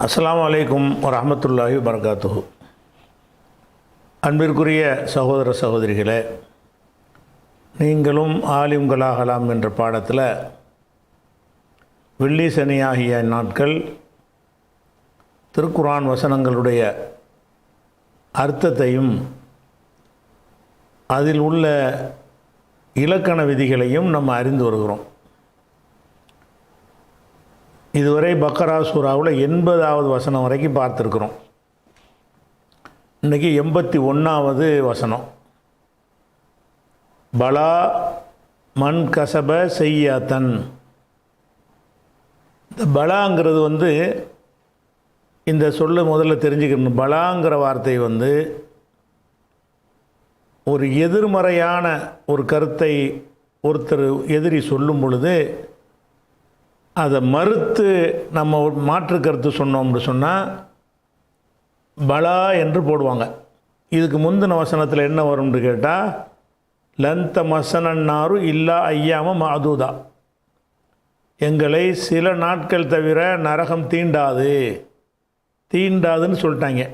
அஸ்ஸலாமு அலைக்கும் வரஹ்மத்துல்லாஹி வபரகாத்துஹு. அன்பிற்குரிய சகோதர சகோதரிகளே, நீங்களும் ஆலிம்களாகலாம் என்ற பாடத்தில் வெள்ளி சனி ஆகிய நாட்கள் திருக்குர்ஆன் வசனங்களுடைய அர்த்தத்தையும் அதில் உள்ள இலக்கண விதிகளையும் நம்ம அறிந்து வருகிறோம். இதுவரை பக்கரா சூராவில் 80வது வசனம் வரைக்கும் பார்த்துருக்குறோம். இன்றைக்கி 81வது வசனம். பலா மன் கசப செய்யாத்தன். இந்த பலாங்கிறது இந்த சொல்ல முதல்ல தெரிஞ்சுக்கணும். பலாங்கிற வார்த்தை ஒரு எதிர்மறையான ஒரு கருத்தை ஒருத்தர் எதிரி சொல்லும் பொழுது அதை மறுத்து நம்ம மாற்று கருத்து சொன்னோம்னு சொன்னால் பலா என்று போடுவாங்க. இதுக்கு முந்தின வசனத்தில் என்ன வரும்னு கேட்டால், லந்த மசனன்னாரு இல்லா ஐயாம மாதூதா, எங்களை சில நாட்கள் தவிர நரகம் தீண்டாதுன்னு சொல்லிட்டாங்க.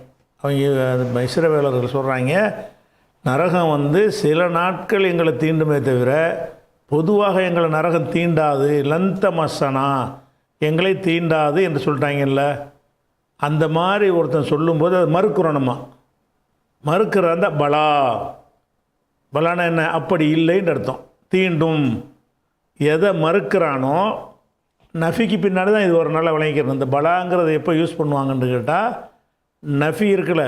அவங்க இஸ்ரவேலர்கள் சொல்கிறாங்க, நரகம் சில நாட்கள் எங்களை தீண்டுமே தவிர பொதுவாக எங்களை நரகம் தீண்டாது, லந்த மசனா எங்களை தீண்டாது என்று சொல்லிட்டாங்கல்ல. அந்த மாதிரி ஒருத்தன் சொல்லும்போது அதை மறுக்கிறோம். நம்ம மறுக்கிறாந்த பலா. பலானா என்ன? அப்படி இல்லைன்னு அர்த்தம். தீண்டும். எதை மறுக்கிறானோ நஃபிக்கு பின்னாடி தான் இது ஒரு நாள் விளங்கிக்கிறது. இந்த பலாங்கிறத எப்போ யூஸ் பண்ணுவாங்கன்னு கேட்டால், நஃபி இருக்குல்ல,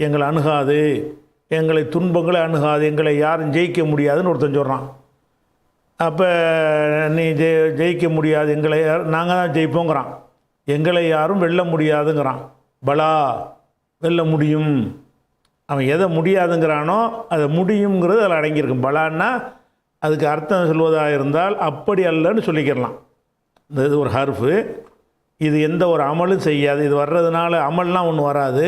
எங்களை அணுகாது, எங்களை துன்பங்களை அணுகாது, எங்களை யாரும் ஜெயிக்க முடியாதுன்னு ஒருத்தன் சொல்கிறான். அப்போ நீ ஜெயிக்க முடியாது, எங்களை நாங்கள் தான் ஜெயிப்போங்கிறான். எங்களை யாரும் வெல்ல முடியாதுங்கிறான். பலா வெல்ல முடியும். அவன் எதை முடியாதுங்கிறானோ அதை முடியுங்கிறது அதில் அடங்கியிருக்கும். பலான்னா அதுக்கு அர்த்தம் சொல்வதாக இருந்தால் அப்படி அல்லன்னு சொல்லிக்கிறலாம். இது ஒரு ஹர்ஃபு. இது எந்த ஒரு அமலும் செய்யாது. இது வர்றதுனால அமல்லாம் ஒன்று வராது.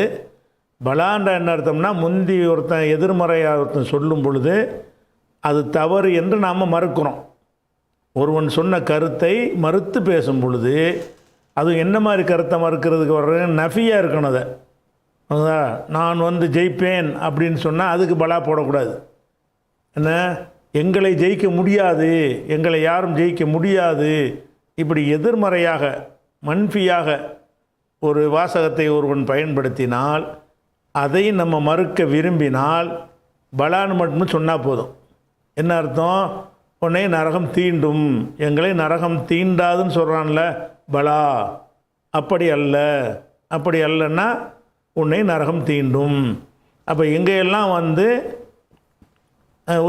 பலான்ற என்ன அர்த்தம்னா, முந்தி ஒருத்தன் எதிர்மறையாக ஒருத்தன் சொல்லும் பொழுது அது தவறு என்று நாம் மறுக்கிறோம். ஒருவன் சொன்ன கருத்தை மறுத்து பேசும் பொழுது அது என்ன மாதிரி கருத்தை மறுக்கிறதுக்கு வர்ற நஃபியாக இருக்கணும். அதை நான் ஜெயிப்பேன் அப்படின்னு சொன்னால் அதுக்கு பலா போடக்கூடாது. என்ன, எங்களை ஜெயிக்க முடியாது, எங்களை யாரும் ஜெயிக்க முடியாது, இப்படி எதிர்மறையாக மன்ஃபியாக ஒரு வாசகத்தை ஒருவன் பயன்படுத்தினால் அதை நம்ம மறுக்க விரும்பினால் பலான்னு மட்டும் சொன்னால் போதும். என்ன அர்த்தம்? உன்னை நரகம் தீண்டும், எங்களை நரகம் தீண்டாதுன்னு சொல்கிறான்ல, பலா அப்படி அல்ல. அப்படி அல்லன்னா உன்னை நரகம் தீண்டும். அப்போ எங்கெல்லாம்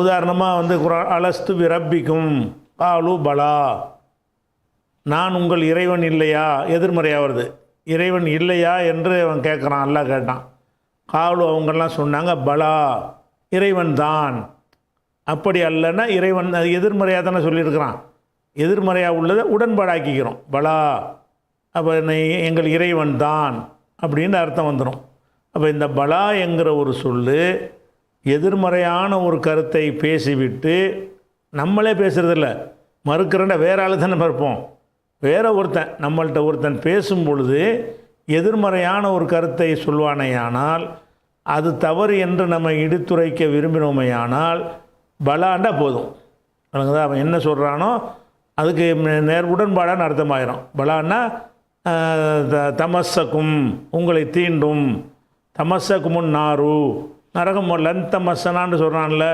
உதாரணமாக அலஸ்து விரப்பிக்கும் காலு பலா, நான் உங்கள் இறைவன் இல்லையா, எதிர்மறையாக வருது. இறைவன் இல்லையா என்று அவன் கேட்குறான். அல்லாஹ் கேட்டான். காலு அவங்கெல்லாம் சொன்னாங்க பலா, இறைவன் தான். அப்படி அல்லன்னா இறைவன், அது எதிர்மறையாக தானே சொல்லியிருக்கிறான். எதிர்மறையாக உள்ளதை உடன்பாடாக்கிக்கிறோம். பலா அப்போ எங்கள் இறைவன் தான் அப்படின்னு அர்த்தம் வந்துடும். அப்போ இந்த பலா என்கிற ஒரு சொல்லு எதிர்மறையான ஒரு கருத்தை பேசிவிட்டு நம்மளே பேசுகிறதில்ல, மறுக்கிறேன்ட வேற ஆள் தானே மறுப்போம். வேற ஒருத்தன் நம்மள்கிட்ட ஒருத்தன் பேசும் பொழுது எதிர்மறையான ஒரு கருத்தை சொல்வானேயானால், அது தவறு என்று நம்ம எடுத்துரைக்க விரும்பினோமையானால் பலாண்டா போதும். அவன் என்ன சொல்கிறானோ அதுக்கு உடன்பாடான அர்த்தமாயிரும். பலான்னா தமசக்கும், உங்களை தீண்டும். தமசக்குமுன் நாரு, நரகம் லன் தமசனான்னு சொல்கிறான்ல,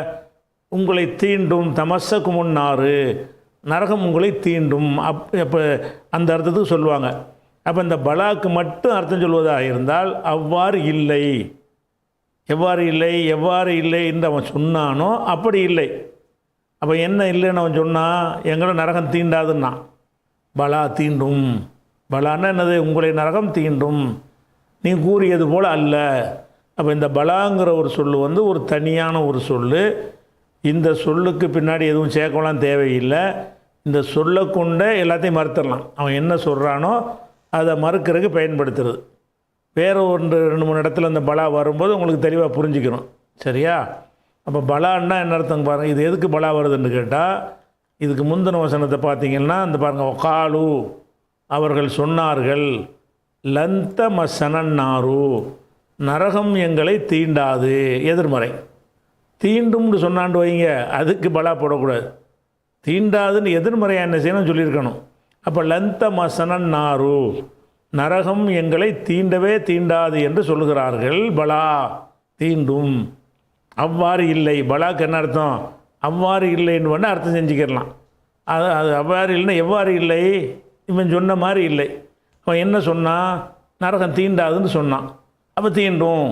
உங்களை தீண்டும். தமசக்குமுன் நாரு, நரகம் உங்களை தீண்டும். அப்போ அந்த அர்த்தத்துக்கு சொல்லுவாங்க. அப்போ இந்த பலாக்கு மட்டும் அர்த்தம் சொல்வதாக இருந்தால் அவ்வாறு இல்லை. எவ்வாறு இல்லை என்று அவன் சொன்னானோ அப்படி இல்லை. அப்போ என்ன இல்லைன்னு அவன் சொன்னான், எங்களை நரகம் தீண்டாதுன்னா. பலா தீண்டும். பலான்னா என்னது? உங்களை நரகம் தீண்டும், நீ கூறியது போல் அல்ல. அப்போ இந்த பலாங்கிற ஒரு சொல்லு ஒரு தனியான ஒரு சொல்லு. இந்த சொல்லுக்கு பின்னாடி எதுவும் சேர்க்கலாம் தேவையில்லை. இந்த சொல்லை கொண்டே எல்லாத்தையும் மறுத்துடலாம். அவன் என்ன சொல்கிறானோ அதை மறுக்கிறதுக்கு பயன்படுத்துறது. வேறு 2-3 இடத்துல இந்த பலா வரும்போது உங்களுக்கு தெளிவாக புரிஞ்சுக்கணும். சரியா? அப்போ பலான்னா என்ன அர்த்தம் பாருங்கள். இது எதுக்கு பலா வருதுன்னு கேட்டால், இதுக்கு முந்தின வசனத்தை பார்த்தீங்கன்னா இந்த பாருங்கள், காலு அவர்கள் சொன்னார்கள், லந்த மசனன் நாரு, நரகம் எங்களை தீண்டாது. எதிர்மறை. தீண்டும்னு சொன்னாண்டு வைங்க, அதுக்கு பலா போடக்கூடாது. தீண்டாதுன்னு எதிர்மறையாக என்ன செய்யணும்னு சொல்லியிருக்கணும். அப்போ லந்த மசனன் நாரு, நரகம் எங்களை தீண்டவே தீண்டாது என்று சொல்லுகிறார்கள். பலா, தீண்டும். அவ்வாறு இல்லை. பலாக்கு என்ன அர்த்தம்? அவ்வாறு இல்லைன்னு வேணால் அர்த்தம் செஞ்சுக்கிடலாம். அது அவ்வாறு இல்லைன்னா எவ்வாறு இல்லை? இவன் சொன்ன மாதிரி இல்லை. அவன் என்ன சொன்னான்? நரகம் தீண்டாதுன்னு சொன்னான். அப்போ தீண்டும்,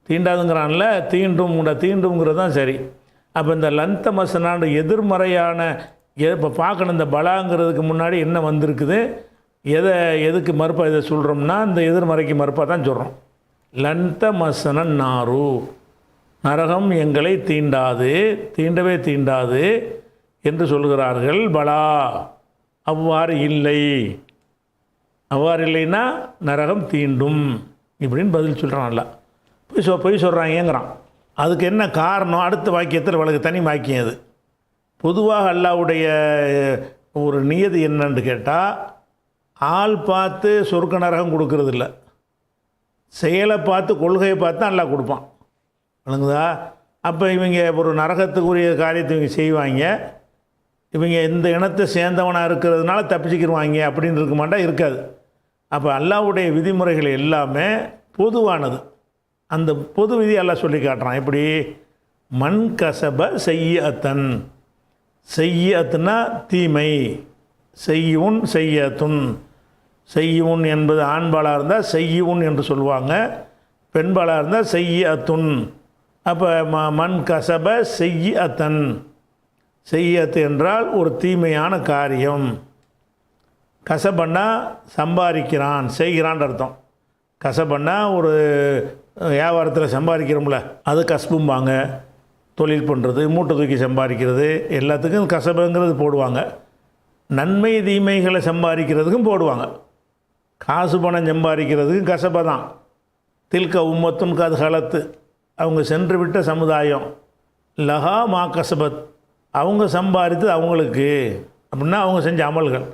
தீண்டாதுங்கிறான்ல, தீண்டும்ங்கிறது தான் சரி. அப்போ இந்த லந்த மசனான எதிர்மறையான இப்போ பார்க்கணும். இந்த பலாங்கிறதுக்கு முன்னாடி என்ன வந்திருக்குது, எதுக்கு மறுப்பாக இதை சொல்கிறோம்னா இந்த எதிர்மறைக்கு மறுப்பாக தான் சொல்கிறோம். லந்த மசனன் நாரு, நரகம் எங்களை தீண்டாது, தீண்டவே தீண்டாது என்று சொல்கிறார்கள். பலா, அவ்வாறு இல்லை. அவ்வாறு இல்லைன்னா நரகம் தீண்டும் இப்படின்னு பதில் சொல்கிறான்ல. பொய் சொல்கிறாங்கங்கிறான். அதுக்கு என்ன காரணம்? அடுத்த வாக்கியத்தில் வழக்கு தனி வாக்கியம். அது பொதுவாக அல்லாஹ்வுடைய ஒரு நியதி என்னன்னு கேட்டால், ஆள் பார்த்து சொர்க்க நரகம் கொடுக்கறதில்ல, செயலை பார்த்து கொள்கையை பார்த்து தான் அல்லாஹ் கொடுப்பான். வழங்குதா? அப்போ இவங்க ஒரு நரகத்துக்குரிய காரியத்தை இவங்க செய்வாங்க. இவங்க இந்த இனத்தை சேர்ந்தவனாக இருக்கிறதுனால தப்பிச்சுக்கிடுவாங்க அப்படின்னு இருக்க மாட்டா, இருக்காது. அப்போ அல்லாஹ்வுடைய விதிமுறைகள் எல்லாமே பொதுவானது. அந்த பொது விதி அல்லாஹ் சொல்லி காட்டுறான். எப்படி? மண் கசப செய்யத்தன், செய்யத்துனா தீமை, செய்யுன் செய்யத்துன். செய்யுன் என்பது ஆண்பாலாக இருந்தால் செய்யுன் என்று சொல்லுவாங்க, பெண்பாலாக இருந்தால் செய்யத்துன். அப்போ மண் கசப செய்யத்தன், செய்யத்து என்றால் ஒரு தீமையான காரியம். கசபன்னா சம்பாதிக்கிறான், செய்கிறான் அர்த்தம். கசபன்னா ஒரு வியாபாரத்தில் சம்பாதிக்கிறோம்ல, அது கசபும்பாங்க. தொழில் பண்ணுறது, மூட்டை தூக்கி சம்பாதிக்கிறது, எல்லாத்துக்கும் கசபுங்கிறது போடுவாங்க. நன்மை தீமைகளை சம்பாதிக்கிறதுக்கும் போடுவாங்க. காசு பணம் சம்பாதிக்கிறதுக்கும் கசபை தான். தில்க உம்மத்துன் கது ஹலத்து, அவங்க சென்று விட்ட சமுதாயம். லஹா மா கசபத், அவங்க சம்பாதித்தது அவங்களுக்கு அப்படின்னா அவங்க செஞ்ச அமல்கள்.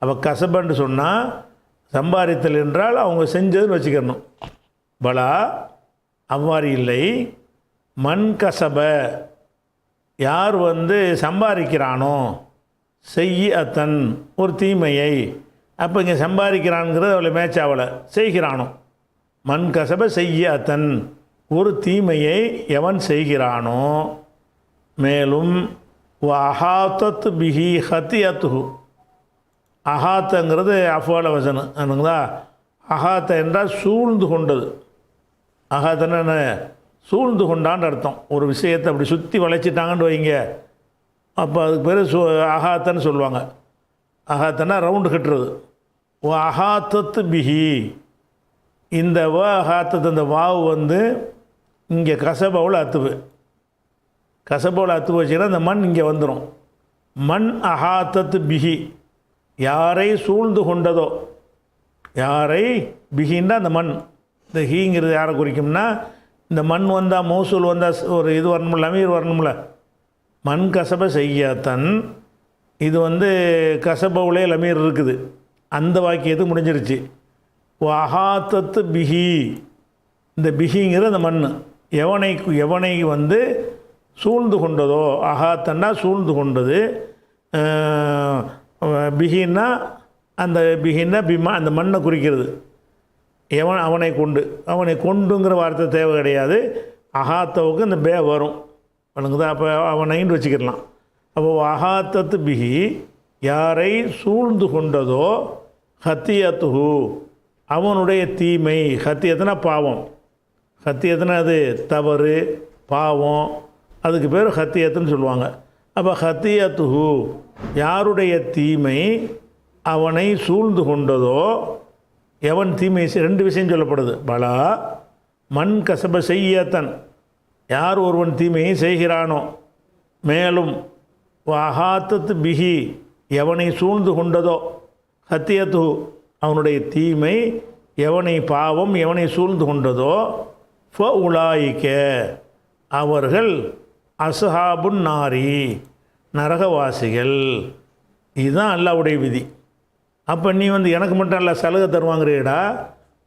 அப்போ கசபன்னு சொன்னால் சம்பாதித்தல் என்றால் அவங்க செஞ்சதுன்னு வச்சுக்கணும். பலா, அவ்வாறு இல்லை. மண் கசப, யார் சம்பாதிக்கிறானோ, செய்யத்தன் ஒரு தீமையை. அப்போ இங்கே சம்பாதிக்கிறான்ங்கிறது அவளை மேட்சாவலை, செய்கிறானோ. மண் கசப செய்யத்தன், ஒரு தீமையை எவன் செய்கிறானோ. மேலும் அஹாத்தத் பிஹி ஹத்தியத்துஹு, அஹாத்தங்கிறது அஃபால வசனம் என்னங்களா. அஹாத்த என்றால் சூழ்ந்து கொண்டது. அஹாத்தன்னு சூழ்ந்து கொண்டான்னு அர்த்தம். ஒரு விஷயத்தை அப்படி சுற்றி வளைச்சிட்டாங்கன்னு வைங்க, அப்போ அதுக்கு பேர் அஹாத்தன்னு சொல்லுவாங்க. அஹாத்தன்னா ரவுண்டு கட்டுறது. அஹாத்தத்து பிஹி, இந்த அஹாத்தத்து, இந்த வாவு இங்கே கசபாவில் அத்துவு. கசபாவில் அத்து வச்சுன்னா இந்த மண் இங்கே வந்துடும். மண் அஹாத்தத்து பிஹி, யாரை சூழ்ந்து கொண்டதோ. யாரை பிஹின்னா அந்த மண். இந்த ஹீங்கிறது யாரை குறிக்கும்னா, இந்த மண் வந்தால், மௌசூல் வந்தால் ஒரு இது வரணும்ல, அமீர் வரணும்ல. மண் கசப செய்யத்தன், இது கசபவுலே லமீர் இருக்குது. அந்த வாக்கியத்துக்கு முடிஞ்சிருச்சு. அஹாத்தத்து பிஹி, இந்த பிஹிங்கிற அந்த மண் எவனை சூழ்ந்து கொண்டதோ. அஹாத்தன்னா சூழ்ந்து கொண்டது. பிஹின்னா அந்த பிஹின்னா பிமா, அந்த மண்ணை குறிக்கிறது. அவனை கொண்டுங்கிற வார்த்தை தேவை கிடையாது. அஹாத்தவுக்கு இந்த பே வரும், வணங்குதா? அப்போ அவனைன்னு வச்சுக்கிடலாம். அப்போ அஹாத்தத்து பிஹி, யாரை சூழ்ந்து கொண்டதோ, ஹத்தியத்துஹு, அவனுடைய தீமை. ஹத்தியத்துனா பாவம். ஹத்தியத்துனா அது தவறு, பாவம், அதுக்கு பேர் ஹத்தியத்துன்னு சொல்லுவாங்க. அப்போ ஹத்தியத்துஹு, யாருடைய தீமை அவனை சூழ்ந்து கொண்டதோ. எவன் தீமை, ரெண்டு விஷயம் சொல்லப்படுது. பலா, மண் கசப செய்யத்தன், யார் ஒருவன் தீமையை செய்கிறானோ. மேலும் அஹாத்தத்து பிஹி, எவனை சூழ்ந்து கொண்டதோ. ஹத்தியத்து, அவனுடைய தீமை, எவனை பாவம் எவனை சூழ்ந்து கொண்டதோ. ஃப உலாயிக்க, அவர்கள் அஸ்ஹாபுன் நாரி, நரகவாசிகள். இதுதான் அல்லாஹ்வுடைய விதி. அப்போ நீ வந்து எனக்கு மட்டும் அல்ல சலுகை தருவாங்கிறீடா.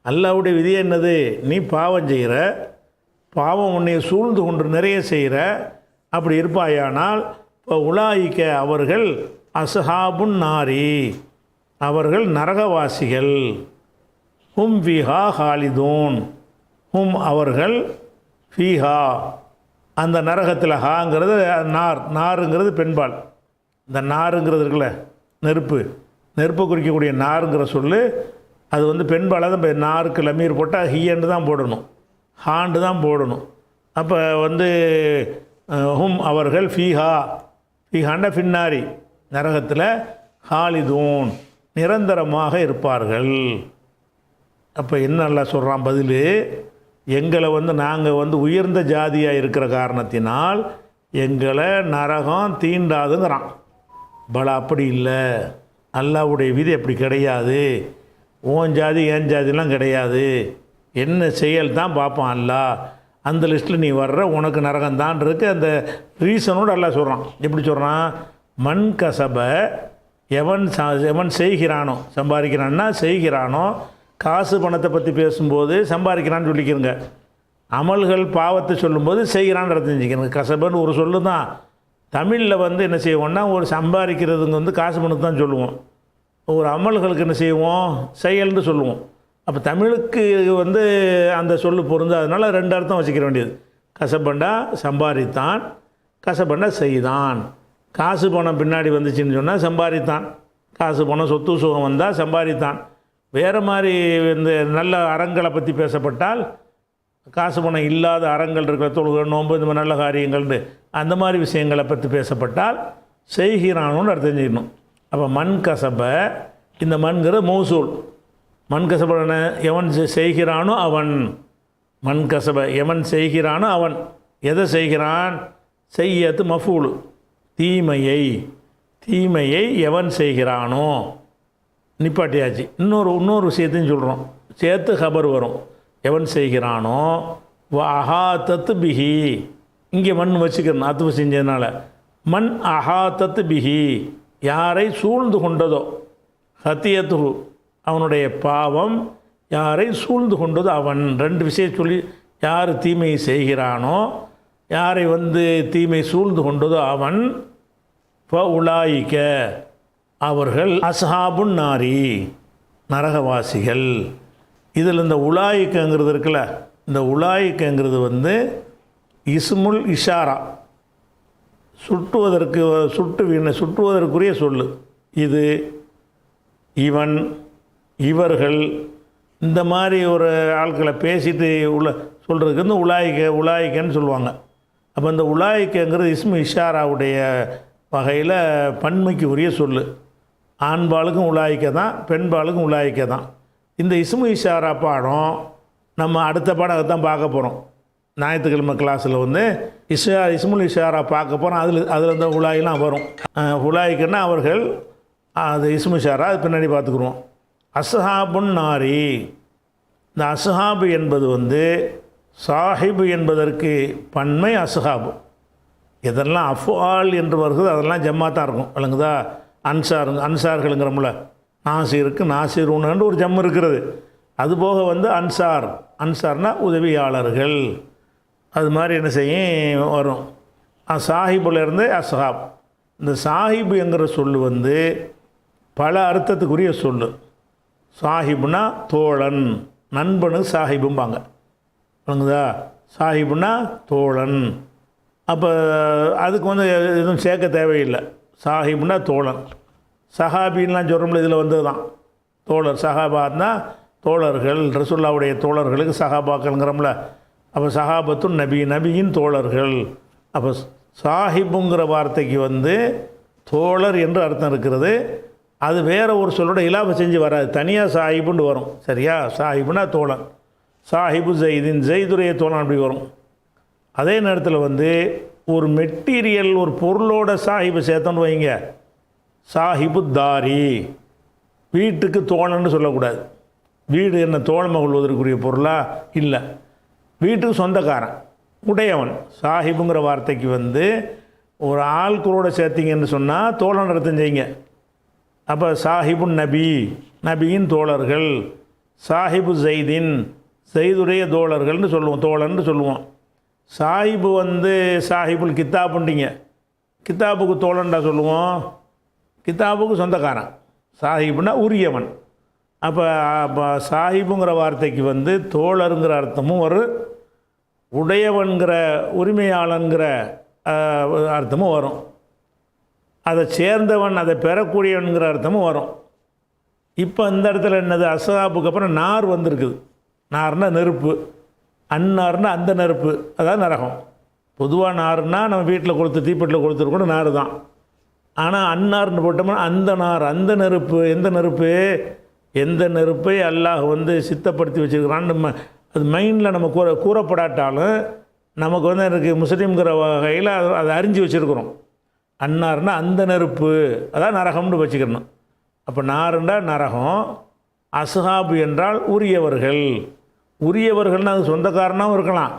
அல்லாஹ்வுடைய விதி என்னது? நீ பாவம் செய்கிற, பாவம் உன்னை சூழ்ந்து கொண்டு நிறைய செய்கிற, அப்படி இருப்பாயானால் இப்போ உலாயிக்க அவர்கள் அஸ்ஹாபுன் நாரி, அவர்கள் நரகவாசிகள். ஹும் ஃபீஹா ஹாலிதூன், ஹும் அவர்கள் ஃபீஹா அந்த நரகத்தில், ஹாங்கிறது நார், நாருங்கிறது பெண்பால். இந்த நாருங்கிறது இருக்குல்ல, நெருப்பு, நெருப்பை குறிக்கக்கூடிய நாருங்கிற சொல்லு அது வந்து பெண்பாலாக தான். இப்போ நாருக்கு லமீர் போட்டால் ஹீயண்டு தான் போடணும், ஹாண்டு தான் போடணும். அப்போ வந்து ஹும் அவர்கள் ஃபீஹா, ஃபீஹாண்ட ஃபின்னாரி நரகத்தில், ஹாலிதூன் நிரந்தரமாக இருப்பார்கள். அப்போ என்ன நல்லா சொல்கிறான் பதில்? எங்களை வந்து நாங்கள் வந்து உயர்ந்த ஜாதியாக இருக்கிற காரணத்தினால் எங்களை நரகம் தீண்டாதுங்கிறான். பல அப்படி இல்லை, அல்லாஹ்வுடைய விதி அப்படி கிடையாது. ஓன் ஜாதி ஏன் ஜாதிலாம் கிடையாது, என்ன செயல் தான் பார்ப்பான் அல்லாஹ். அந்த லிஸ்ட்டில் நீ வர்ற, உனக்கு நரகம்தான் இருக்கு. அந்த ரீசனோடு அல்லாஹ் சொல்கிறான். எப்படி சொல்கிறான்? மண் கசப, எவன் செய்கிறானோ, சம்பாதிக்கிறான்னா செய்கிறானோ, காசு பணத்தை பற்றி பேசும்போது சம்பாதிக்கிறான்னு சொல்லிக்கிறங்க. அமல்கள் பாவத்தை சொல்லும்போது செய்கிறான்னு தெரிஞ்சுக்கிறங்க. கசபன்னு ஒரு சொல்லு தான். தமிழில் வந்து என்ன செய்வோம்னா, ஒரு சம்பாதிக்கிறதுங்க வந்து காசு பணத்தை தான் சொல்லுவோம். ஒரு அமல்களுக்கு என்ன செய்வோம்? செயல்னு சொல்லுவோம். அப்போ தமிழுக்கு வந்து அந்த சொல்லு பொருந்தாதனால ரெண்டு அர்த்தம் வச்சுக்கிற வேண்டியது. கசபண்டா சம்பாதித்தான், கசபண்டா செய்தான். காசு பணம் பின்னாடி வந்துச்சுன்னு சொன்னால் சம்பாதித்தான், காசு பணம் சொத்து சுகம் வந்தால் சம்பாதித்தான். வேறு மாதிரி இந்த நல்ல அறங்களை பற்றி பேசப்பட்டால், காசு பணம் இல்லாத அறங்கள் இருக்கிற தொழுகை, நோன்பு, இந்த மாதிரி நல்ல காரியங்கள்னு அந்த மாதிரி விஷயங்களை பற்றி பேசப்பட்டால் செய்கிறானோன்னு அர்த்தம் தெரிஞ்சுக்கணும். அப்போ மண் கசப, இந்த மண்கிற மௌசூல். மண் கசபன எவன் செய்கிறானோ அவன், மண் கசப எவன் செய்கிறானோ அவன். எதை செய்கிறான்? செய்யத்து மஃபூலு, தீமையை, தீமையை எவன் செய்கிறானோ. நிப்பாட்டியாச்சு. இன்னொரு விஷயத்தையும் சொல்கிறோம், சேர்த்து ஹபர் வரும். எவன் செய்கிறானோ அஹா தத்து பிஹி, இங்கே மண் வச்சுக்கணும் அத்துவ செஞ்சதுனால. மண் அஹா தத்து பிஹி, யாரை சூழ்ந்து கொண்டதோ, ஹத்தியத்து அவனுடைய பாவம் யாரை சூழ்ந்து கொண்டதோ அவன். ரெண்டு விஷயம் சொல்லி, யார் தீமையை செய்கிறானோ, யாரை வந்து தீமை சூழ்ந்து கொண்டதோ அவன். உலாயிக்க அவர்கள் அஸ்ஹாபுன் நாரி, நரகவாசிகள். இதில் இந்த உலாயிக்கங்கிறது இருக்குல்ல, இந்த உலாயிக்கங்கிறது வந்து இஸ்முல் இஷாரா, சுட்டுவதற்குரிய சொல்லு. இது, இவன், இவர்கள், இந்த மாதிரி ஒரு ஆட்களை பேசிட்டு சொல்கிறதுக்கு வந்து உலாயிக்கன்னு சொல்லுவாங்க. அப்போ இந்த உலாயிக்கங்கிறது இஸ்மு இஷாராவுடைய வகையில் பன்மைக்கு உரிய சொல்லு. ஆண்பாலுக்கும் உலாயிக்க தான், பெண்பாலுக்கும் உலாயிக்க தான். இந்த இஸ்மு இஷாரா பாடம் நம்ம அடுத்த பாடம் தான் பார்க்க போகிறோம். ஞாயிற்றுக்கிழமை கிளாஸில் வந்து இஸ்முல் இஷாரா பார்க்க போகிறோம். அதில் இந்த உலாயிலாம் வரும். உலாயிக்கன்னா அவர்கள், அது இஸ்மு இஷாரா, அது பின்னாடி பார்த்துக்குருவோம். அஸ்ஹாபுன் நாரி, இந்த அஸ்ஹாபு என்பது வந்து சாஹிபு என்பதற்கு பன்மை அஸ்ஹாபு. இதெல்லாம் அஃபால் என்று வருகிறது, அதெல்லாம் ஜம்மா தான் இருக்கும், விளங்குதா? அன்சார்களுங்கிறோம்ல, நாசிருக்கு நாசிருன்னு ஒரு ஜம்மு இருக்கிறது. அதுபோக வந்து அன்சார்னால் உதவியாளர்கள், அது மாதிரி என்ன செய்யும் வரும். சாஹிபுலேருந்து அஸ்ஹாப். இந்த சாஹிபு என்கிற சொல்லு வந்து பல அர்த்தத்துக்குரிய சொல்லு. சாஹிபுனா தோழன், நண்பனுக்கு சாஹிபும்பாங்க, விளங்குதா? சாஹிபுனா தோழன். அப்போ அதுக்கு வந்து எதுவும் சேர்க்க தேவையில்லை. சாஹிப்னா தோழன். சஹாபின்லாம் சொல்கிறோம்ல, இதில் வந்தது தான் தோழர். சஹாபாத்னா தோழர்கள், ரசூலுல்லாஹ்வுடைய தோழர்களுக்கு சஹாபாக்கள்ங்கிறோம்ல. அப்போ சஹாபத்துன் நபி, நபியின் தோழர்கள். அப்போ சாஹிப்புங்கிற வார்த்தைக்கு வந்து தோழர் என்று அர்த்தம் இருக்கிறது. அது வேறு ஒரு சொல்லோட இலாப செஞ்சு வராது, தனியாக சாஹிப்புன்னு வரும், சரியா? சாஹிப்புனா தோழன். சாஹிபு ஜெய்தின், ஜெய்துடைய தோழன் அப்படி வரும். அதே நேரத்தில் வந்து ஒரு மெட்டீரியல், ஒரு பொருளோட சாஹிபு சேர்த்தோன்னு வைங்க, சாஹிபு தாரி, வீட்டுக்கு தோழன்னு சொல்லக்கூடாது. வீடு என்ன தோழமை கொள்வதற்குரிய பொருளா? இல்லை, வீட்டுக்கு சொந்தக்காரன், உடையவன். சாஹிபுங்கிற வார்த்தைக்கு வந்து ஒரு ஆள்களோட சேர்த்திங்கன்னு சொன்னால் தோழன் அர்த்தம் செய்யுங்க. அப்போ சாஹிபு நபி, நபியின் தோழர்கள், சாஹிபு ஜெய்தின், ஜெய்துடைய தோழர்கள்னு சொல்லுவோம், தோழர்னு சொல்லுவோம். சாஹிபு வந்து சாஹிபுல் கித்தாப்புண்டிங்க, கித்தாபுக்கு தோழன்டா சொல்லுவோம், கித்தாபுக்கு சொந்தக்காரன். சாஹிபுனா உரியவன். அப்போ சாஹிபுங்கிற வார்த்தைக்கு வந்து தோழருங்கிற அர்த்தமும் வரும், உடையவன்கிற உரிமையாளன்கிற அர்த்தமும் வரும், அதை சேர்ந்தவன், அதை பெறக்கூடியவன்கிற அர்த்தமும் வரும். இப்போ இந்த இடத்துல என்னது, அஸ்ஹாபுக்கு அப்புறம் நார் வந்திருக்குது. நார்னா நெருப்பு, அந்நார்னா அந்த நெருப்பு, அதாவது நரகம். பொதுவாக நார்னா நம்ம வீட்டில் கொடுத்து தீப்பெட்டில் கொடுத்துருக்கூட நார் தான். ஆனால் அந்நார்னு போட்டோம்னா அந்த நார், அந்த நெருப்பு. எந்த நெருப்பு? எந்த நெருப்பை அல்லாஹ் வந்து சித்தப்படுத்தி வச்சுருக்கிறான்னு நம்ம அது மைண்டில் நம்ம கூறப்படாட்டாலும் நமக்கு வந்து எனக்கு முஸ்லீம்ங்கிற வகையில் அதை அறிஞ்சு வச்சுருக்குறோம். அன்னார்னா அந்த நெருப்பு, அதான் நரகம்னு வச்சுக்கணும். அப்போ நாருண்டா நரகம், அஸ்ஹாபு என்றால் உரியவர்கள். உரியவர்கள்னால் அது சொந்தக்காரனாகவும் இருக்கலாம்,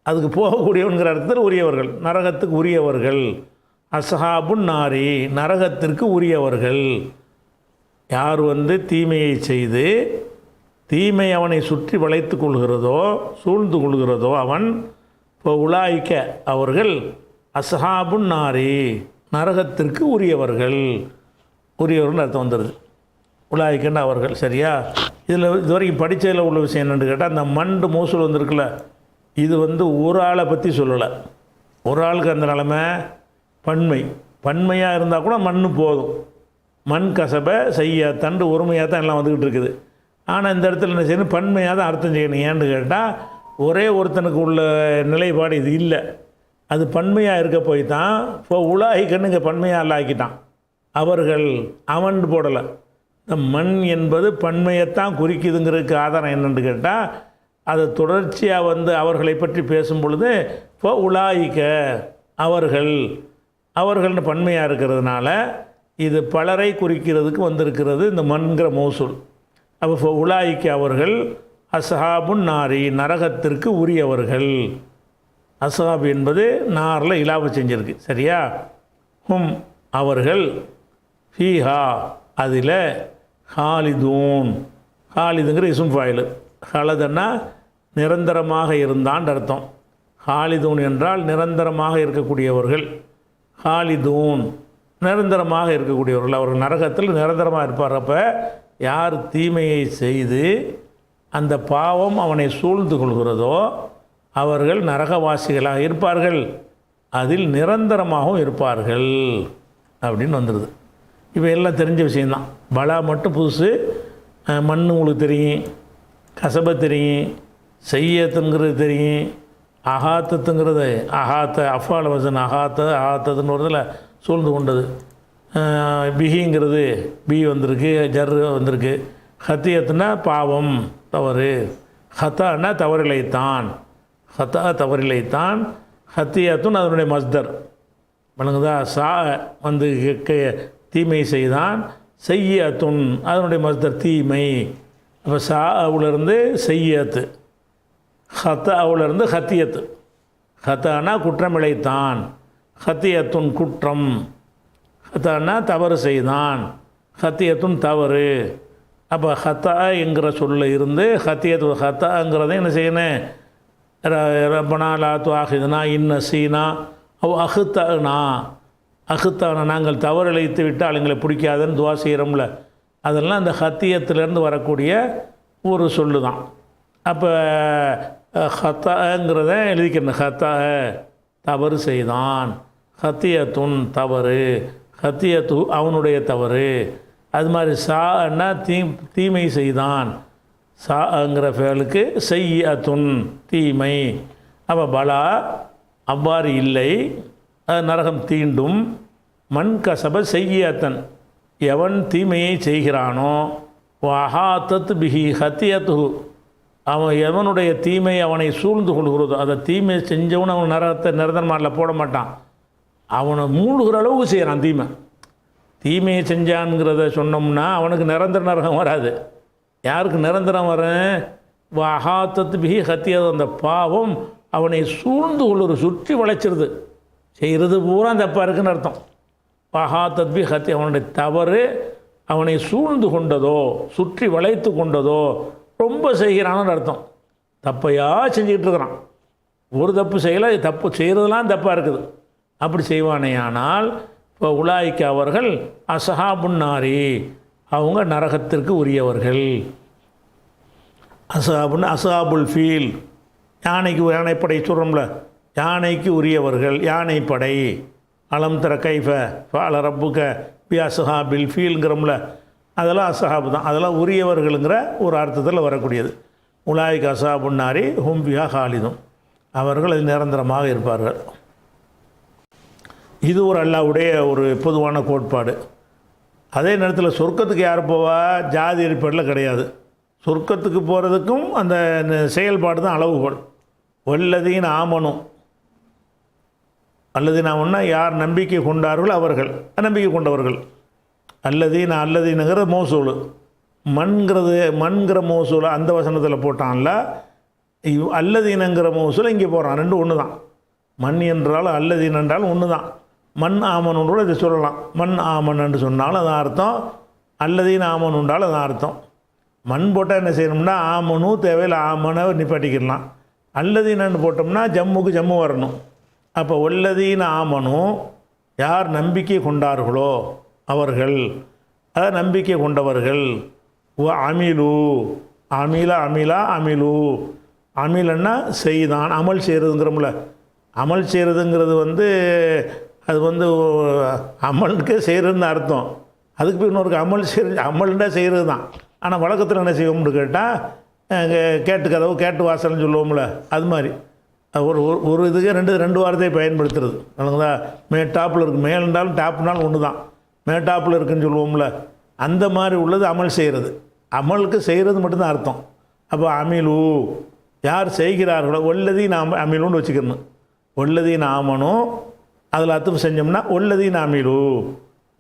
அதுக்கு போகக்கூடியவன்கிற அர்த்தத்தில் உரியவர்கள், நரகத்துக்கு உரியவர்கள். அஸ்ஹாபுன் நாரி, நரகத்திற்கு உரியவர்கள். யார் வந்து தீமையை செய்து தீமை அவனை சுற்றி வளைத்து கொள்கிறதோ, சூழ்ந்து கொள்கிறதோ, அவன் இப்போ உலாய்க்க அவர்கள் அஸ்ஹாபுன் நாரி, நரகத்திற்கு உரியவர்கள். உரியவர்கள் அர்த்தம் வந்துடுது, உலாய்க்கன்னு அவர்கள். சரியா? இதில் இது வரைக்கும் படித்ததில் உள்ள விஷயம் என்னென்னு கேட்டால், அந்த மண்டு மோசூல் வந்திருக்குல்ல, இது வந்து ஒரு ஆளை பற்றி சொல்லலை. ஒரு ஆளுக்கு அந்த நிலைமை பன்மையாக இருந்தால் கூட மண் போதும். மண் கசபை செய்ய தண்டு ஒருமையாக தான் எல்லாம் வந்துக்கிட்டு இருக்குது. ஆனால் இந்த இடத்துல என்ன செய்யணும், பன்மையாக தான் அர்த்தம் செய்யணும். ஏன்னு கேட்டால் ஒரே ஒருத்தனுக்கு உள்ள நிலைப்பாடு இது இல்லை, அது பன்மையாக இருக்க போய் தான் இப்போ உலாஹிக்கன்னு இங்கே பன்மையாக அல்லாக்கிட்டான். அவர்கள் அவன் போடலை. இந்த மண் என்பது பன்மையைத்தான் குறிக்குதுங்கிறதுக்கு ஆதாரம் என்னென்னு கேட்டால், அதை தொடர்ச்சியாக வந்து அவர்களை பற்றி பேசும் பொழுது இப்போ உலாயிக்க அவர்கள்னு பன்மையாக இருக்கிறதுனால இது பலரை குறிக்கிறதுக்கு வந்திருக்கிறது இந்த மண்கிற மௌசூல். அப்போ உலாயிக்க அவர்கள் அஸ்ஹாபுன் நாரி, நரகத்திற்கு உரியவர்கள். அஸ்ஹாப் என்பது நாரில் இலாவை செஞ்சிருக்கு. சரியா? ஹும் அவர்கள், ஃபீஹா அதில், ஹாலிதூன், ஹாலிதுங்கிற இஸ்ம் ஃபாயில். ஹலதன்னா நிரந்தரமாக இருந்தான் அர்த்தம். ஹாலிதூன் என்றால் நிரந்தரமாக இருக்கக்கூடியவர்கள். ஹாலிதூன் நிரந்தரமாக இருக்கக்கூடியவர்கள், அவர்கள் நரகத்தில் நிரந்தரமாக இருப்பார். அப்போ யார் தீமையை செய்து அந்த பாவம் அவனை சூழ்ந்து கொள்கிறதோ அவர்கள் நரகவாசிகளாக இருப்பார்கள், அதில் நிரந்தரமாகவும் இருப்பார்கள் அப்படின்னு வந்துடுது. இப்போ எல்லாம் தெரிஞ்ச விஷயந்தான். பலா மட்டும் புதுசு. மண் உங்களுக்கு தெரியும், கசபை தெரியும், செய்யத்துங்கிறது தெரியும், அகாத்தத்துங்கிறது அகாத்த அஃபால வசன் அகாத்ததுன்னு வருதில் சூழ்ந்து கொண்டது. பிஹிங்கிறது பி வந்திருக்கு, ஜர் வந்திருக்கு. ஹத்தியத்துனா பாவம், தவறு. ஹத்தான்னா தவறிலைத்தான், ஹத்தா தவறிலைத்தான். ஹத்தியத்துன் அதனுடைய மஸ்தர் வணங்குதா. சா வந்து தீமை செய்தான், செய்யத்துன் அதனுடைய மஸ்தர் தீமை. அப்போ சா அவுலேருந்து செய்யத்து, ஹத்தா அவுலேருந்து ஹத்தியத்து. ஹத்தானா குற்றமிழைத்தான், ஹத்தியத்துன் குற்றம், ஹத்தானா தவறு செய்தான், ஹத்தியத்துன் தவறு. அப்போ ஹத்தா என்கிற சொல்ல இருந்து ஹத்தியத்து, ஹத்தாங்கிறத என்ன செய்யணும், ரப்பனா லா துஆஹிதுனா இன் நஸீனா அவ் அஹ்தனா, அஹ்தானா நாங்கள் தவறிழைத்து விட்டால் எங்களை பிடிக்காதுன்னு துவா செய்கிறோம்ல, அதெல்லாம் அந்த ஹத்தியத்திலேருந்து வரக்கூடிய ஒரு சொல்லு தான். அப்போ ஹத்தாங்கிறத எழுதிக்கணும். ஹத்தா தவறு செய்தான், ஹத்தியத்துன் தவறு, ஹத்தியத்து அவனுடைய தவறு. அது மாதிரி சான்னா தீமை செய்தான், சாங்கிற ஃபேலுக்கு செய்யத்துன் தீமை. அப்போ பலா அவ்வாறு இல்லை, நரகம் தீண்டும். மண் கசப செய்யத்தன் எவன் தீமையை செய்கிறானோ, வஹாத்தத் பிஹி ஹத்தியத்து அவன் எவனுடைய தீமை அவனை சூழ்ந்து கொள்கிறதோ, அதை தீமை செஞ்சவன் அவன் நரகத்தை நிரந்தரமாட்டில் போட மாட்டான், அவனை மூழ்கிற அளவுக்கு செய்கிறான். தீமையை செஞ்சான்ங்கிறத சொன்னோம்னா அவனுக்கு நிரந்தர நரகம் வராது. யாருக்கு நிரந்தரம் வரேன், வஹாத்தத் பிஹி ஹத்தியது அந்த பாவம் அவனை சூழ்ந்து கொள்ளுற, சுற்றி வளைச்சிருது, செய்கிறது பூரா தப்பாக இருக்குன்னு அர்த்தம். வஹாத்தத் பிஹி ஹத்தி அவனுடைய தவறு அவனை சூழ்ந்து கொண்டதோ சுற்றி வளைத்து கொண்டதோ ரொம்ப செய்கிறான்னு அர்த்தம். தப்பையாக செஞ்சுக்கிட்டு இருக்கிறான். ஒரு தப்பு செய்யலை, தப்பு செய்கிறதுலாம் தப்பாக இருக்குது. அப்படி செய்வானே ஆனால் இப்போ உலாய்க்கு அவர்கள் அசஹாபுன்னாரி, அவங்க நரகத்திற்கு உரியவர்கள். அசஹாபுல் ஃபீல், யானைப்படை சொல்கிறோம்ல, யானைக்கு உரியவர்கள், யானைப்படை. அலம் தர கைஃப ஃபால ரப்புக பி அசஹாபில் ஃபீல்ங்கிறோம்ல, அதெல்லாம் அசஹாபு தான். அதெல்லாம் உரியவர்களுங்கிற ஒரு அர்த்தத்தில் வரக்கூடியது. உலாய்க்கு அசஹாபுன்னாரி ஹும் பிஹா ஹாலிதும், அவர்கள் அது நிரந்தரமாக இருப்பார்கள். இது ஒரு அல்லாஹ்வுடைய ஒரு பொதுவான கோட்பாடு. அதே நேரத்தில் சொர்க்கத்துக்கு யார் போவா? ஜாதி அடிப்படையில் கிடையாது. சொர்க்கத்துக்கு போகிறதுக்கும் அந்த செயல்பாடு தான் அளவுகோல். வல்லதீன் ஆமனும், அல்லதீன் ஆமன்னா யார் நம்பிக்கை கொண்டார்களோ அவர்கள், நம்பிக்கை கொண்டவர்கள். அல்லதீனுங்கிற மோசூல், மண்கிற மோசூல் அந்த வசனத்தில் போட்டான்ல. அல்லதீனங்கிற மோசூல் இங்கே போகிறான். ரெண்டு ஒன்று தான். மண் என்றாலும் அல்லதீன் என்றாலும் ஒன்று தான். மண் ஆமனுன்றோட இதை சொல்லலாம். மண் ஆமன் என்று சொன்னாலும் அதான் அர்த்தம், அல்லதீன் ஆமன் உண்டாலும் அதான் அர்த்தம். மண் போட்டால் என்ன செய்யணும்னா ஆமனும் தேவையில்லை, ஆமனை நிப்பாட்டிக்கிடலாம். அல்லதீனன்னு போட்டோம்னா ஜம்முக்கு ஜம்மு வரணும். அப்போ ஒல்லதீன் ஆமனும் யார் நம்பிக்கை கொண்டார்களோ அவர்கள், அதாவது நம்பிக்கை கொண்டவர்கள். அமிலு, அமிலு, அமிலன்னா செய்தான், அமல் செய்கிறதுங்கிறோம்ல. அமல் செய்கிறதுங்கிறது அது அமலுக்கே செய்கிறதுன்னு அர்த்தம். அதுக்கு போய் இன்னொரு அமல்னா செய்கிறது தான். ஆனால் வழக்கத்தில் என்ன செய்வோம்னு கேட்டால் கேட்டு கதவு கேட்டு வாசல்னு சொல்லுவோம்ல, அது மாதிரி ஒரு இதுக்கு ரெண்டு வார்த்தையை பயன்படுத்துறது. அதுங்களா டாப்பில் இருக்குது, மேல்னாலும் டாப்னாலும் ஒன்று தான். டாப்பில் இருக்குதுன்னு சொல்லுவோம்ல, அந்த மாதிரி உள்ளது அமல் செய்கிறது. அமலுக்கு செய்கிறது மட்டும்தான் அர்த்தம். அப்போ அமிலு யார் செய்கிறார்களோ, ஒல்லதீன் அமிலுன்னு வச்சுக்கணும். ஒல்லதீன் ஆமனும் அதில் அத்துப்பு செஞ்சோம்னா ஒல்லதீன் அமிலு,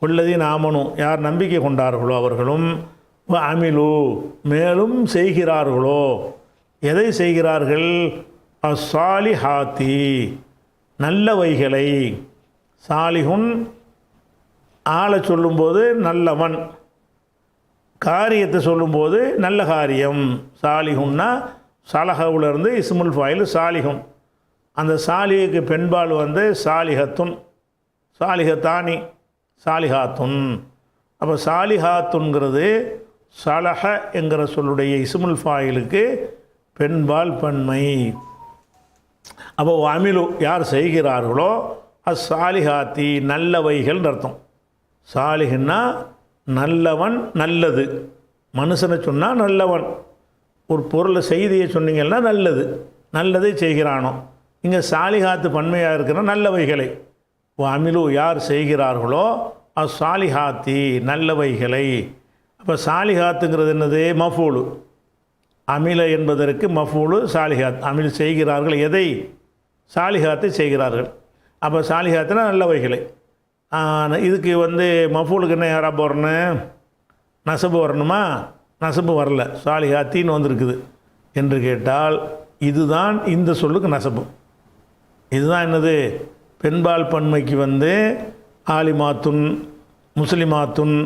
ஒல்லதீன் ஆமனும் யார் நம்பிக்கை கொண்டார்களோ அவர்களும், அமிலு மேலும் செய்கிறார்களோ. எதை செய்கிறார்கள்? சாலிஹாத்தி நல்லவைகளை. சாலிஹுன் ஆளை சொல்லும்போது நல்லவன், காரியத்தை சொல்லும்போது நல்ல காரியம். சாலிஹுன்னா சலஹவுலேருந்து இஸ்முல் ஃபாயில் சாலிஹுன். அந்த சாலிஹுக்கு பெண்பால் சாலிஹத்துன், சாலிஹத்தானி, சாலிஹாத்துன். அப்போ சாலிஹாத்துங்கிறது சலஹ என்கிற சொல்லுடைய இஸ்முல் ஃபாயிலுக்கு பெண்பால் பன்மை. அப்போ அமிலு யார் செய்கிறார்களோ சாலிஹாத்தி நல்லவைகள் அர்த்தம். சாலிஹுன்னா நல்லவன், நல்லது. மனுஷனை சொன்னால் நல்லவன். ஒரு பொருளை செய்தியை சொன்னீங்கன்னா நல்லது, நல்லதை செய்கிறானோ. இங்கே சாலிஹாத்து பன்மையாக இருக்கிற நல்லவைகளை. அமிலு யார் செய்கிறார்களோ சாலிஹாத்தி நல்லவைகளை. அப்போ சாலிஹாத்துங்கிறது என்னது? மஃபூலு. அமில என்பதற்கு மஃபூலு சாலிஹாத். அமில் செய்கிறார்கள் எதை? சாலிஹாத்தை செய்கிறார்கள். அப்போ சாலிஹாத்துனா நல்லவைகளை. இதுக்கு மஃபூலுக்கு என்ன யாராக போடணும்? நசபு வரணுமா? நசபு வரல, சாலிஹாத்தின்னு வந்திருக்குது என்று கேட்டால் இதுதான் இந்த சொல்லுக்கு நசபு. இதுதான் என்னது? பெண்பால் பன்மைக்கு ஆலிமாத்துன், முஸ்லிமாத்துன்,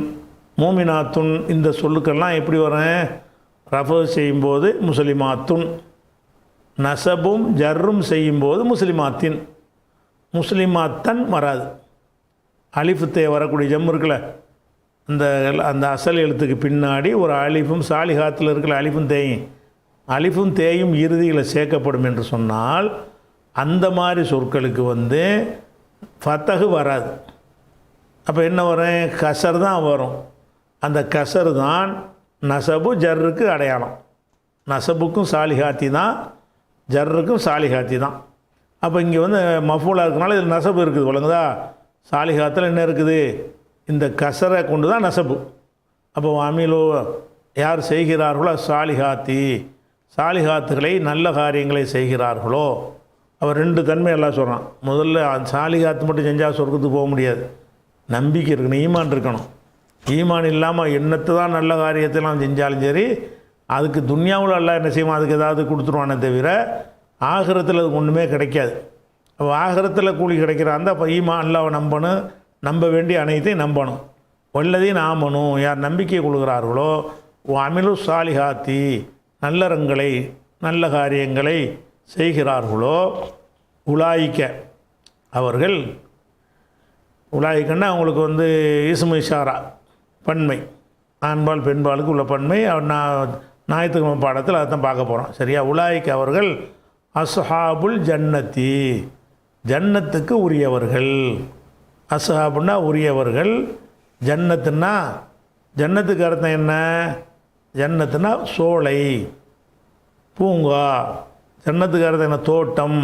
மூமினாத்துன் இந்த சொல்லுக்கெல்லாம் எப்படி வரேன்? ரஃபு செய்யும்போது முஸ்லிமாத்துன், நசபும் ஜர்ரும் செய்யும்போது முஸ்லிமாத்தின். முஸ்லிமாத்தன் வராது. அலிஃபுத்தே வரக்கூடிய ஜம் இருக்குல்ல, அந்த அசல் எழுத்துக்கு பின்னாடி ஒரு அலிஃபும் சாலிஹாத்தில் இருக்கிற அலிஃபும் தேயும் இறுதியில் சேர்க்கப்படும் என்று சொன்னால் அந்த மாதிரி சொற்களுக்கு ஃபத்தஹு வராது. அப்போ என்ன வரும்? கசர் தான் வரும். அந்த கசர் தான் நசபு ஜர்ருக்கு அடையாளம். நசபுக்கும் சாலிஹாத்தி தான், ஜர்ருக்கும் சாலிஹாத்தி தான். அப்போ இங்கே மஃபூலாக இருக்கனால இதில் நசபு இருக்குது. வழங்குதா? சாலிஹாத்தில் என்ன இருக்குது? இந்த கசரை கொண்டு தான் நசபு. அப்போ அமிலோ யார் செய்கிறார்களோ சாலிஹாத்தி, சாலிஹாத்துகளை நல்ல காரியங்களை செய்கிறார்களோ. அவர் ரெண்டு தன்மை எல்லாம் சொல்கிறான். முதல்ல சாலிஹாத்து மட்டும் செஞ்சால் சொர்க்கத்துக்கு போக முடியாது. நம்பிக்கை இருக்கணும், ஈமான் இருக்கணும். ஈமான் இல்லாமல் என்னத்தை தான் நல்ல காரியத்தெல்லாம் செஞ்சாலும் சரி, அதுக்கு துன்யாவில் எல்லாம் என்ன செய்வோம்? அதுக்கு ஏதாவது கொடுத்துருவானே தவிர ஆகிரத்தில் அதுக்கு ஒன்றுமே கிடைக்காது. அப்போ ஆகிரத்தில் கூலி கிடைக்கிறான். அப்போ ஈமான் அல்லாவை நம்பணும், நம்ப வேண்டிய அனைத்தையும் நம்பணும். வல்லதீன் ஆமனும் யார் நம்பிக்கை கொள்கிறார்களோ அமிலு சாலிஹாத்தி நல்லறங்களை நல்ல காரியங்களை செய்கிறார்களோ உலாயிக்க அவர்கள் உலாயிக்கன்னா அவங்களுக்கு வந்து இஸ்மு இஷாரா பன்மை ஆண்பால் பெண்பாலுக்கு உள்ள பன்மை நான் ஞாயிற்றுக்கிழமை பாடத்தில் அதை தான் பார்க்க போகிறோம் சரியா. உலாயிக்க அவர்கள் அஸ்ஹாபுல் ஜன்னத்தி ஜன்னத்துக்கு உரியவர்கள். அஸ்ஹாபுன்னா உரியவர்கள், ஜன்னத்துன்னா ஜன்னத்துக்கு அர்த்தம் என்ன? ஜன்னத்துனா சோலை பூங்கா, ஜன்னத்துக்கு அர்த்தம் என்ன? தோட்டம்.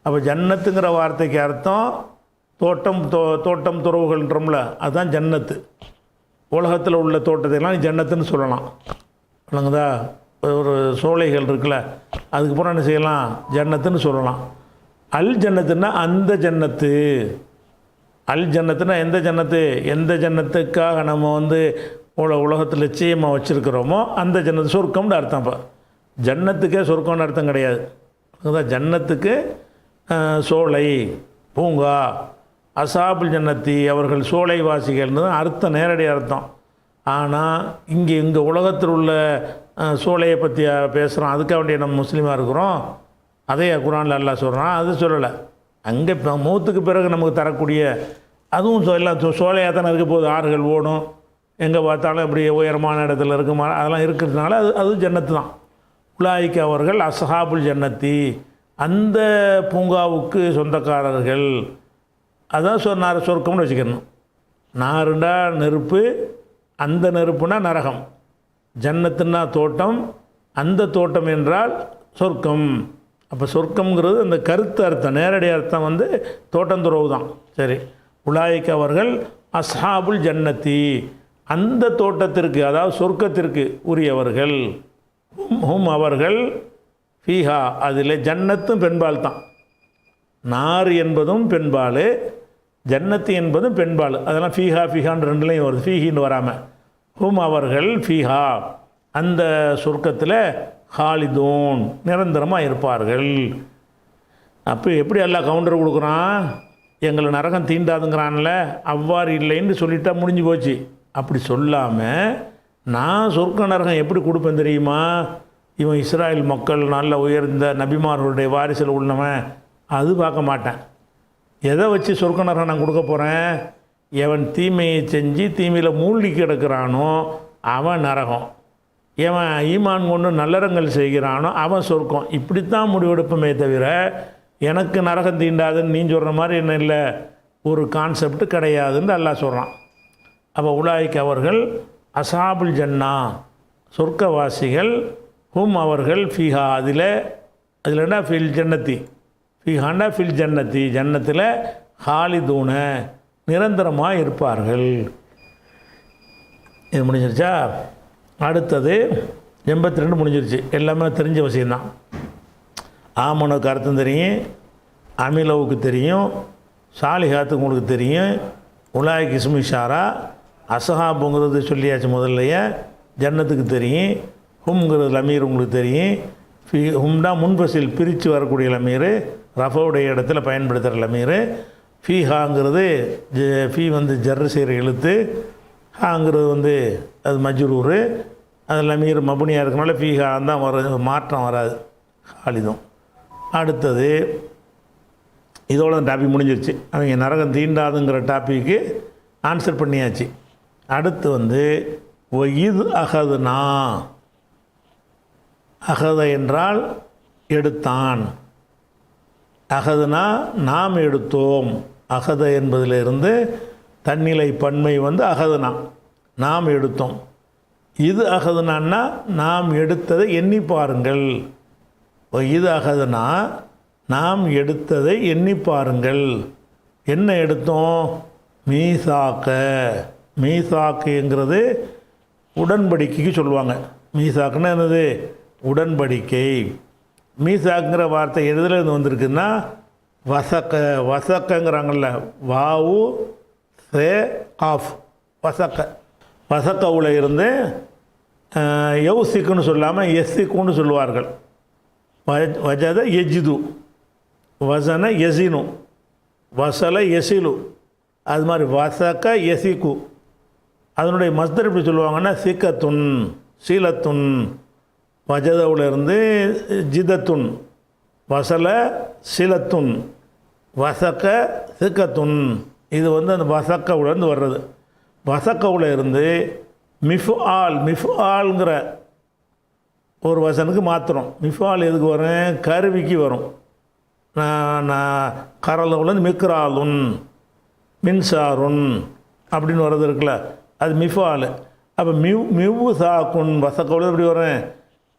அப்போ ஜன்னத்துங்கிற வார்த்தைக்கு அர்த்தம் தோட்டம், தோட்டம் துறவுகள்ன்றோம்ல, அதுதான் ஜன்னத்து. உலகத்தில் உள்ள தோட்டத்தையெல்லாம் ஜன்னத்துன்னு சொல்லலாம். இல்லைங்கதா? ஒரு சோலைகள் இருக்குல்ல, அதுக்கப்புறம் என்ன செய்யலாம்? ஜன்னத்துன்னு சொல்லலாம். அல் ஜன்னத்துன்னா அந்த ஜன்னத்து. அல் ஜன்னத்துனா எந்த ஜன்னத்து? எந்த ஜன்னத்துக்காக நம்ம வந்து உலகத்தில் லட்சியமாக வச்சுருக்கிறோமோ அந்த ஜன்னத்து, சொர்க்கம்னு அர்த்தம். இப்போ ஜன்னத்துக்கே சொர்க்கம்னு அர்த்தம் கிடையாது. அதுதான் ஜன்னத்துக்கு சோலை பூங்கா. அசாபுல் ஜன்னத்தி அவர்கள் சோலை வாசிகள்னு தான் அர்த்தம், நேரடி அர்த்தம். ஆனால் இங்கே உலகத்தில் உள்ள சோலையை பற்றி பேசுகிறோம், அதுக்காக வேண்டிய நம்ம முஸ்லீமாக இருக்கிறோம். அதே குர்ஆனில் அல்லாஹ் சொல்கிறான், அது சொல்லலை. அங்கே மௌத்துக்கு பிறகு நமக்கு தரக்கூடிய அதுவும் எல்லாம் சோலையாக தானே இருக்க போகுது. ஆறுகள் ஓடும், எங்கே பார்த்தாலும் இப்படி உயரமான இடத்துல இருக்குமா, அதெல்லாம் இருக்கிறதுனால அது ஜன்னத்து தான். உலாயிக்கு அவர்கள் அஸ்ஹாபுல் ஜன்னத்தி அந்த பூங்காவுக்கு சொந்தக்காரர்கள். அதான் சொன்னார் சொர்க்கம்னு வச்சுக்கணும். நாருண்டா நெருப்பு, அந்த நெருப்புனா நரகம். ஜன்னத்துன்னா தோட்டம், அந்த தோட்டம் என்றால் சொர்க்கம். அப்போ சொர்க்கம்ங்கிறது அந்த கருத்து அர்த்தம், நேரடி அர்த்தம் வந்து தோட்டந்துறவு தான். சரி. உலாயிக்கு அவர்கள் அஸ்ஹாபுல் ஜன்னத்தி அந்த தோட்டத்திற்கு, அதாவது சொர்க்கத்திற்கு உரியவர்கள். ஹும் அவர்கள் ஃபீஹா அதில் ஜன்னத்தும் பெண்பால் தான். நார் என்பதும் பெண்பால், ஜன்னத்து என்பதும் பெண்பால். அதெல்லாம் ஃபீஹா ஃபீஹான்னு ரெண்டுலேயும் வருது, ஃபீஹின்னு வராமல். ஹும் அவர்கள் ஃபீஹா அந்த சொர்க்கத்தில் ஹாலிதூன் நிரந்தரமாக இருப்பார்கள். அப்போ எப்படி எல்லாம் கவுண்டர் கொடுக்குறான்? எங்களை நரகம் தீண்டாதுங்கிறான்ல, அவ்வாறு இல்லைன்னு சொல்லிட்டா முடிஞ்சு போச்சு. அப்படி சொல்லாமல் நான் சொர்க்க நரகம் எப்படி கொடுப்பேன் தெரியுமா? இவன் இஸ்ராயல் மக்கள் நல்ல உயர்ந்த நபிமார்களுடைய வாரிசில் உள்ளவன், அது பார்க்க மாட்டேன். எதை வச்சு சொர்க்க நரகம் நான் கொடுக்க போகிறேன்? எவன் தீமையை செஞ்சு தீமையில் மூழ்கி கிடக்கிறானோ அவன் நரகம், எவன் ஈமான் கொண்டு நல்லறங்கள் செய்கிறானோ அவன் சொர்க்கம். இப்படித்தான் முடிவெடுப்பமே தவிர எனக்கு நரகம் தீண்டாதுன்னு நீ சொல்கிற மாதிரி என்ன இல்லை, ஒரு கான்செப்ட் கிடையாதுன்னு அல்லாஹ் சொல்கிறான். அப்போ உலாய்க்கு அவர்கள் அசாபுல் ஜன்னா சொர்க்கவாசிகள். ஹும் அவர்கள் ஃபீஹா அதில்னா ஃபில் ஜன்னத்தி, ஃபீஹாண்டா ஃபில் ஜன்னத்தி ஜன்னத்தில் ஹாலிதூன நிரந்தரமாக இருப்பார்கள். இது முடிஞ்சிருச்சா? அடுத்தது 82 முடிஞ்சிருச்சு. எல்லாமே தெரிஞ்ச விஷயந்தான். ஆமனுக்கு அர்த்தம் தெரியும், அமிலவுக்கு தெரியும், சாலிஹாத்துக்கு உங்களுக்கு தெரியும். உலாய்க்கு இஸ்மு இஷாரா, அஸ்ஹாபுங்கிறது சொல்லியாச்சு முதல்லையே. ஜன்னத்துக்கு தெரியும். ஹும்ங்கிறது லமீர் உங்களுக்கு தெரியும். ஹும்னா முன்பசில் பிரித்து வரக்கூடிய லமீர், ரஃபவுடைய இடத்துல பயன்படுத்துகிற லமீர். ஃபீஹாங்கிறது ஃபீ வந்து ஜர்ரு செய்கிற எழுத்து, ஹாங்கிறது வந்து அது மஜ்ரூர், அது லமீர் மபுனியாக இருக்கனால ஃபீஹா தான் வர மாற்றம் வராது, ஹாலிதும். அடுத்தது இதோட டாபிக் முடிஞ்சிருச்சு. அவங்க நரகம் தீண்டாதுங்கிற டாப்பிக்கு ஆன்சர் பண்ணியாச்சு. அடுத்து வந்து இது அகதுனா, அகத என்றால் எடுத்தான், அகதுனா நாம் எடுத்தோம். அகத என்பதிலிருந்து தன்னிலை பன்மை வந்து அகதுனா நாம் எடுத்தோம். இது அகதுனான்னா நாம் எடுத்ததை எண்ணி பாருங்கள். இது அகதுனா நாம் எடுத்ததை எண்ணி பாருங்கள். என்ன எடுத்தோம்? மீசாக்க. மீசாக்குங்கிறது உடன்படிக்கைக்கு சொல்லுவாங்க. மீசாக்குன்னா என்னது? உடன்படிக்கை. மீசாக்குங்கிற வார்த்தை எதுலேருந்து வந்திருக்குன்னா வசக்க, வசக்கங்கிறாங்கல்ல, வாவு சே ஆஃப், வசக்க. வசக்கவில் இருந்து யௌசிக்குன்னு சொல்லாமல் எஸ்ஸிக்குன்னு சொல்லுவார்கள். வஜத எஜிது, வசன எசினு, வசல எசிலு, அது மாதிரி வசக்க எசிக்கு. அதனுடைய மஸ்தர் எப்படி சொல்லுவாங்கன்னா சிக்கத்துன் சீலத்துன், வஜதவுலேருந்து ஜிதத்துன், வசல சிலத்துன், வசக்க சிக்கத்துன். இது வந்து அந்த வசக்கவுலேருந்து வர்றது. வசக்கவுல இருந்து மிஃப்ஆல்ங்கிற ஒரு வசனுக்கு மாற்றுறோம். மிஃப்ஆல் எதுக்கு வரும்? கருவிக்கு வரும். நான் கரலவுலேருந்து மிக்ராலுன், மின்சாருன் அப்படின்னு வர்றது இருக்குல்ல, அது மிஃப்ஆல். அப்போ மிவ்வு சாக்குன் வசக்கவுல எப்படி வரும்?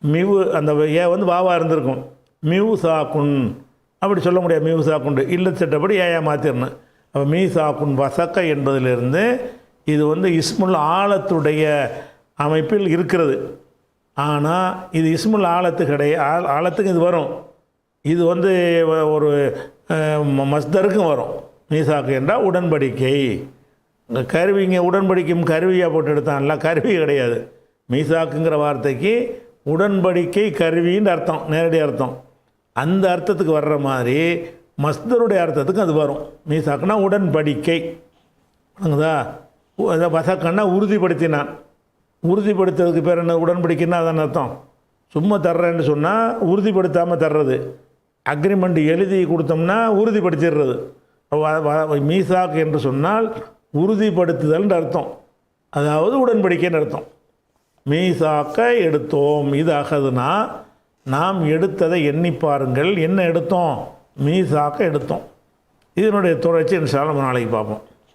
மிவு அந்த ஏ வந்து வாவா இருந்திருக்கும். மிவு சாக்குன் அப்படி சொல்ல முடியாது. மிவு சாக்குண்டு இல்லை சட்டப்படி ஏயா மாற்றிடணும். அப்போ மீ சாக்குன் வசக்க என்பதிலிருந்து இது வந்து இஸ்முல் ஆலத்துடைய அமைப்பில் இருக்கிறது. ஆனால் இது இஸ்முல் ஆலத்து கிடையாது. ஆலத்துக்கு இது வரும். இது வந்து ஒரு மஸ்தருக்கும் வரும். மீசாக்கு என்றால் உடன்படிக்கை. கருவிங்க உடன்படிக்கையும் கருவியாக போட்டு எடுத்தான்ல, கருவி கிடையாது. மீசாக்குங்கிற வார்த்தைக்கு உடன்படிக்கை கருவின்னு அர்த்தம், நேரடி அர்த்தம். அந்த அர்த்தத்துக்கு வர்ற மாதிரி மஸ்தருடைய அர்த்தத்துக்கு அது வரும். மீசாக்குனா உடன்படிக்கை. வணங்குதா? வசக்கன்னா உறுதிப்படுத்தினான். உறுதிப்படுத்துறதுக்கு பேர் என்ன? உடன்படிக்கைன்னா அதான் அர்த்தம். சும்மா தர்றேன்னு சொன்னால் உறுதிப்படுத்தாமல் தர்றது. அக்ரிமெண்ட் எழுதி கொடுத்தோம்னா உறுதிப்படுத்திடுறது. மீசாக் என்று சொன்னால் உறுதிப்படுத்துதல்ன்ற அர்த்தம், அதாவது உடன்படிக்கைன்னு அர்த்தம். மீசாக்க எடுத்தோம், இது அகதுனா நாம் எடுத்ததை எண்ணி பாருங்கள். என்ன எடுத்தோம்? மீசாக்க எடுத்தோம். இதனுடைய தொடர்ச்சி இன்ஷா அல்லாஹ் நாளைக்கு பார்ப்போம்.